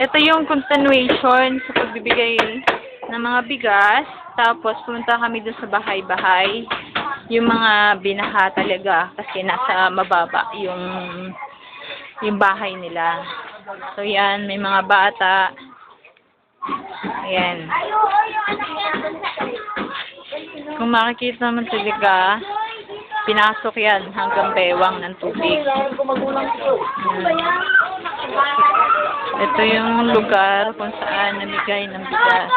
Ito yung continuation sa pagbibigay ng mga bigas. Tapos, pumunta kami dun sa bahay-bahay. Yung mga binaha talaga kasi nasa mababa yung bahay nila. So, yan. May mga bata. Ayan. Kung makikita naman talaga, pinasok yan hanggang bewang ng tubig. Ito yung lugar kung saan namigay ng bigas.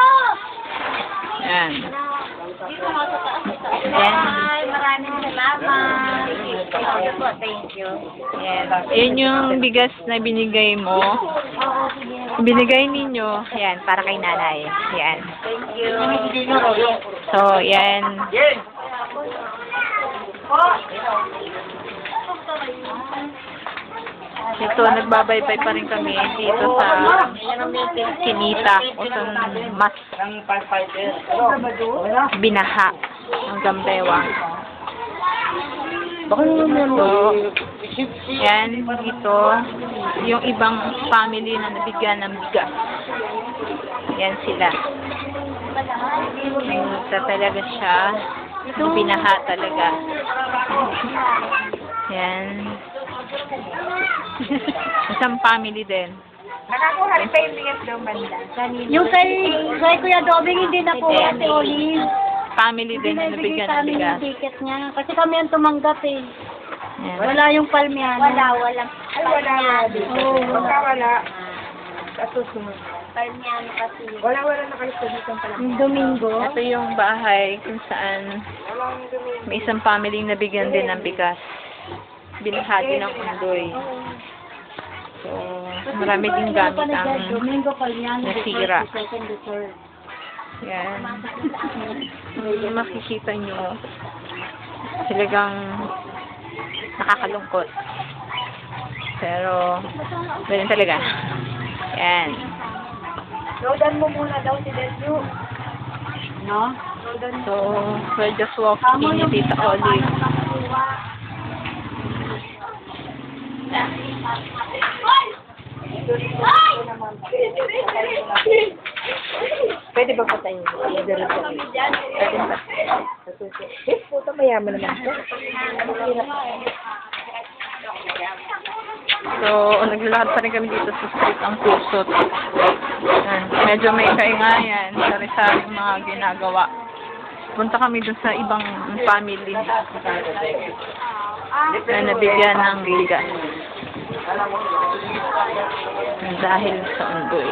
Ayan. Ayan. Maraming salamat. Thank you. Ayan. Ayan yung bigas na binigay mo. Binigay ninyo. Ayan, para kay nanay. Ayan. Thank you. So, ayan. Ito, nagbabaybay pa rin kami dito sa Kinita o sa mas binaha hanggang bewang. So, yan, dito, yung ibang family na nabigyan ng bigas. Yan sila. Ito talaga siya. Binaha talaga. Yan. Isang family din. Nakakuha rin pa yung bigas daw banda. Yung kay Kuya Dobing hindi na po Ate Olive. Family din na Binibigay nabigyan sa ng amin bigas. yung ticket niya. Kasi kami ang tumanggap eh. Yan. Wala yung palmiano. Walang. Ay, wala. Oo. Pagka wala. Kasusunod. Palmiano kasi. Wala na kayo sa dito pala. Yung Domingo. Ito yung bahay kung saan Walang Domingo. may isang family na bigyan din ng bigas. Binahagi ng undoy. So, marami din gamit ang Domingo, palmiano. nasira. Second, the third. Yan. Yung makikita nyo, talagang nakakalungkot. Pero, ganun talaga. Yan. Rodan mo muna daw si Desyo. No? So, we're just walking ni Tita Olive. Pwede ba patayin mo? Pwede ba? Puta, mayaman naman ito. So, naglalakad pa rin kami dito sa street ang Pusot. Yan. Medyo may kaingayan. Sari-sari mga ginagawa. Punta kami dun sa ibang family na nabigyan ng bigas. Dahil sa undoy.